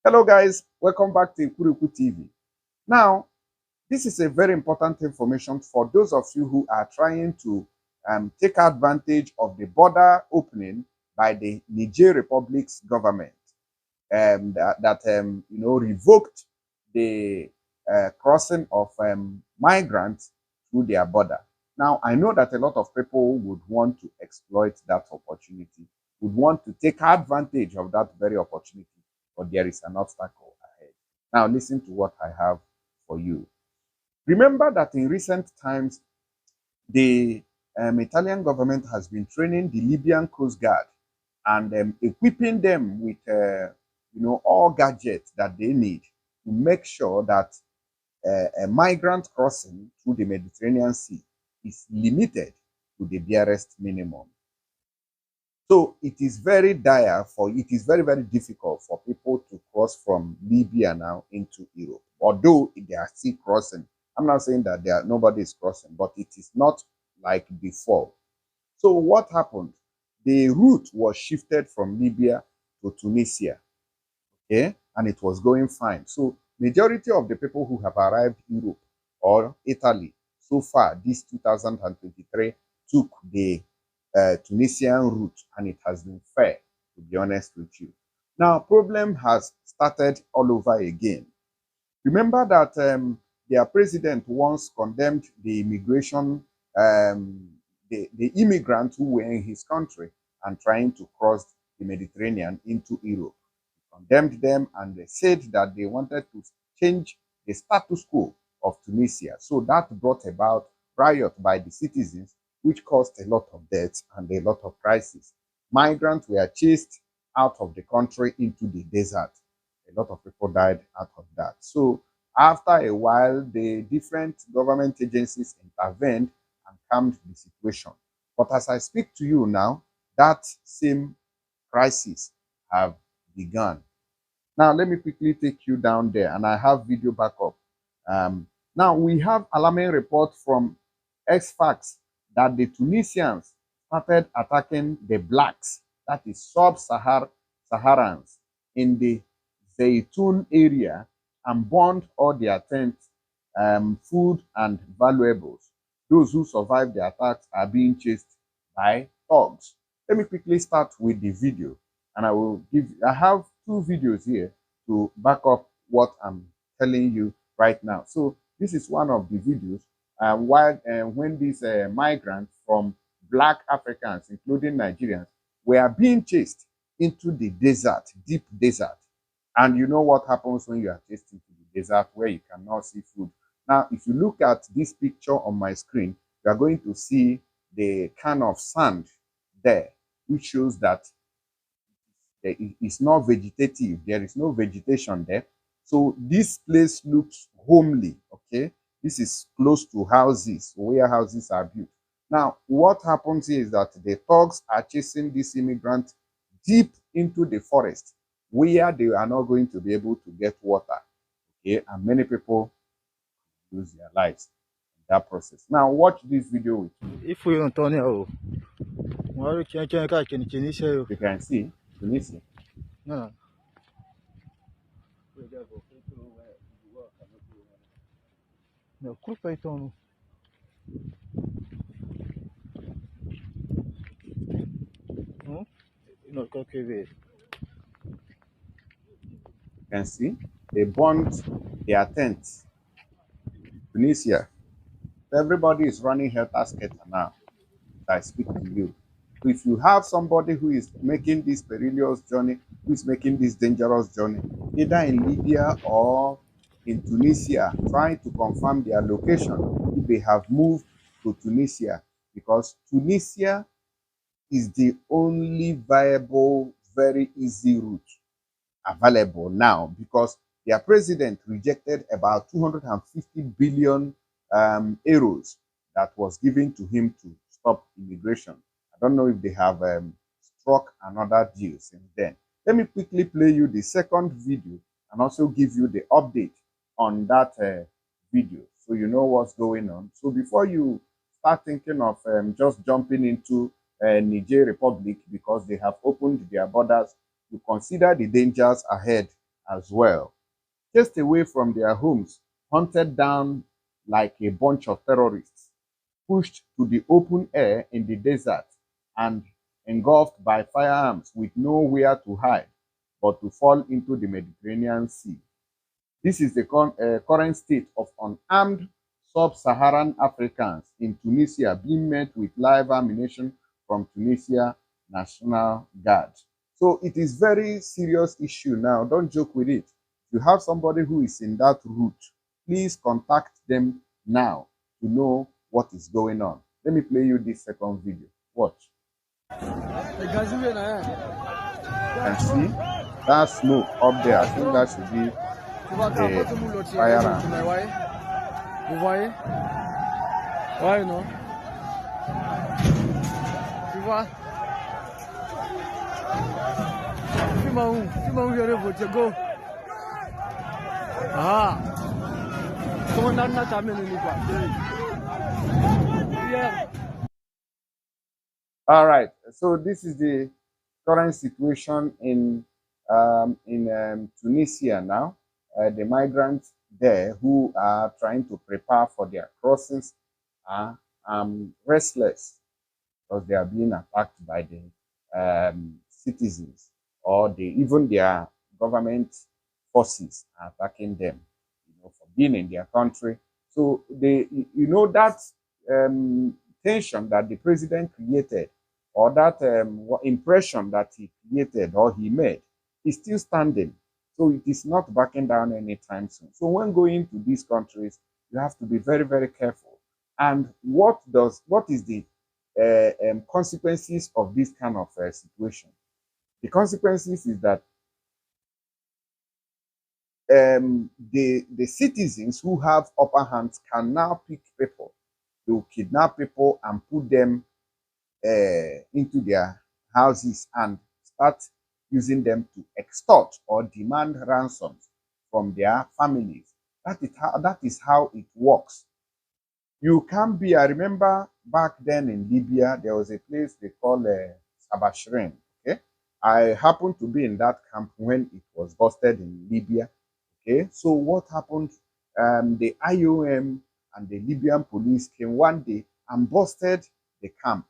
Hello guys, welcome back to Ikuruku TV. Now, this is a very important information for those of you who are trying to take advantage of the border opening by the Niger Republic's government that revoked the crossing of migrants through their border. Now, I know that a lot of people would want to exploit that opportunity, would want to take advantage of that very opportunity, but there is an obstacle ahead. Now, listen to what I have for you. Remember that in recent times, the Italian government has been training the Libyan Coast Guard and equipping them with all gadgets that they need to make sure that a migrant crossing through the Mediterranean Sea is limited to the barest minimum. So it is very very difficult for people to cross from Libya now into Europe. Although they are still crossing. I'm not saying that nobody is crossing, but it is not like before. So what happened? The route was shifted from Libya to Tunisia, okay, and it was going fine. So majority of the people who have arrived in Europe or Italy so far this 2023 took the Tunisian route, and it has been fair, to be honest with you. Now, problem has started all over again. Remember that their president once condemned the the immigrants who were in his country and trying to cross the Mediterranean into Europe. He condemned them, and they said that they wanted to change the status quo of Tunisia. So that brought about riot by the citizens, which caused a lot of deaths and a lot of crises. Migrants were chased out of the country into the desert. A lot of people died out of that. So after a while, the different government agencies intervened and calmed the situation. But as I speak to you now, that same crisis have begun. Now, let me quickly take you down there, and I have video backup. Now, we have alarming report from Àttàcks that the Tunisians started attacking the blacks, that is sub-Saharans, in the Zaytun area and burned all their tents, food, and valuables. Those who survived the attacks are being chased by thugs. Let me quickly start with the video, and I have two videos here to back up what I'm telling you right now. So this is one of the videos when these migrants from black Africans, including Nigerians, were being chased into the desert, deep desert. And you know what happens when you are chased into the desert where you cannot see food. Now, if you look at this picture on my screen, you are going to see the kind of sand there, which shows that it's not vegetative. There is no vegetation there. So this place looks homely, okay? This is close to houses, where houses are built. Now, what happens here is that the thugs are chasing this immigrant deep into the forest where they are not going to be able to get water, okay? And many people lose their lives in that process. Now, watch this video with me. If we don't turn it, you You can see Tunisia. no. No, culpa então. Não? Não, qualquer vez. You can see they burned their tents. Tunisia. Everybody is running helter-skelter now as I speak to you. So if you have somebody who is making this perilous journey, who is making this dangerous journey, either in Libya or in Tunisia, trying to confirm their location if they have moved to Tunisia, because Tunisia is the only viable, very easy route available now, because their president rejected about 250 billion euros that was given to him to stop immigration. I don't know if they have struck another deal since then. Let me quickly play you the second video and also give you the update on that video so you know what's going on. So before you start thinking of just jumping into Niger Republic because they have opened their borders, to consider the dangers ahead as well, chased away from their homes, hunted down like a bunch of terrorists, pushed to the open air in the desert, and engulfed by firearms with nowhere to hide but to fall into the Mediterranean Sea. This is the current state of unarmed sub-Saharan Africans in Tunisia being met with live ammunition from Tunisia National Guard. So it is very serious issue now. Don't joke with it. If you have somebody who is in that route, please contact them now to know what is going on. Let me play you this second video. Watch. You can see that smoke up there. I think that should be a firearm. Vous voyez? Ouais, non? Tu vois? Fume où il y aurait voté, go! Ah! Comment on a t'amené, nous, quoi? Yeah. All right. So this is the current situation in Tunisia now. The migrants there who are trying to prepare for their crossings are restless because they are being attacked by the citizens, or even their government forces are attacking them, for being in their country. So that tension that the president created, or that impression that he created or he made, is still standing. So it is not backing down anytime soon. So when going to these countries, you have to be very, very careful. And what is the consequences of this kind of situation? The consequences is that the citizens who have upper hands can now pick people. They will kidnap people and put them into their houses and start using them to extort or demand ransoms from their families. That is how it works. You can be, I remember back then in Libya, there was a place they call Sabashrin. Okay. I happened to be in that camp when it was busted in Libya. Okay. So what happened? The IOM and the Libyan police came one day and busted the camp.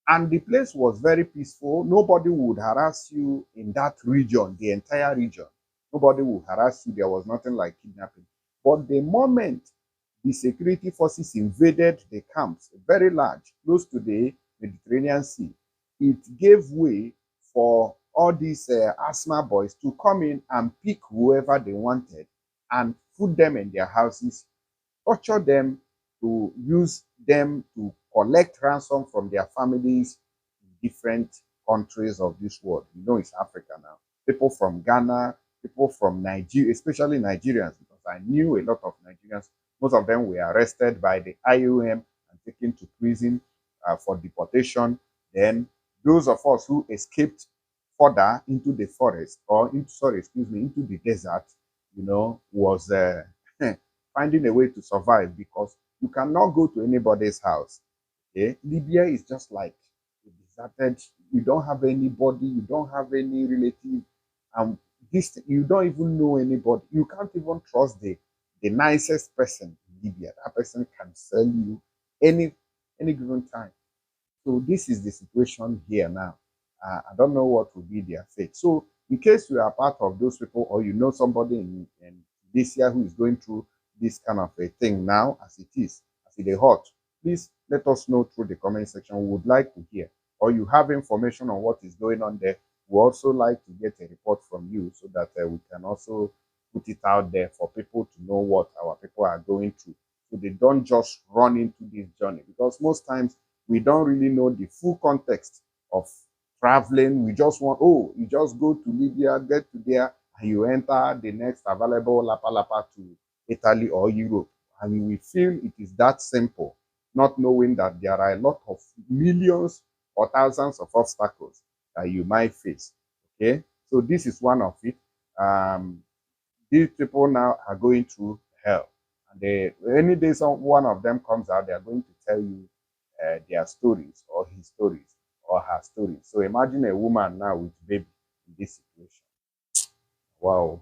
And the place was very peaceful. Nobody would harass you in that region, the entire region. Nobody would harass you. There was nothing like kidnapping. But the moment the security forces invaded the camps, very large, close to the Mediterranean Sea, it gave way for all these asthma boys to come in and pick whoever they wanted and put them in their houses, torture them, to use them to collect ransom from their families in different countries of this world. It's Africa now. People from Ghana, people from Nigeria, especially Nigerians, because I knew a lot of Nigerians. Most of them were arrested by the IOM and taken to prison for deportation. Then those of us who escaped further into the forest, or into the desert, was finding a way to survive, because you cannot go to anybody's house. Okay? Libya is just like a deserted. You don't have anybody. You don't have any relative. You don't even know anybody. You can't even trust the nicest person in Libya. That person can sell you any given time. So this is the situation here now. I don't know what will be their fate. So in case you are part of those people, or you know somebody in this year who is going through this kind of a thing now, as it is hot, please let us know through the comment section. We would like to hear, or you have information on what is going on there. We also like to get a report from you, so that we can also put it out there for people to know what our people are going through, so they don't just run into this journey. Because most times we don't really know the full context of traveling. We just want, you just go to Libya, get to there, and you enter the next available Lapa to Italy or Europe. And we feel it is that simple, not knowing that there are a lot of millions or thousands of obstacles that you might face. Okay, so this is one of it. These people now are going through hell, and any day one of them comes out, they are going to tell you their stories, or his stories, or her stories. So imagine a woman now with baby in this situation. Wow.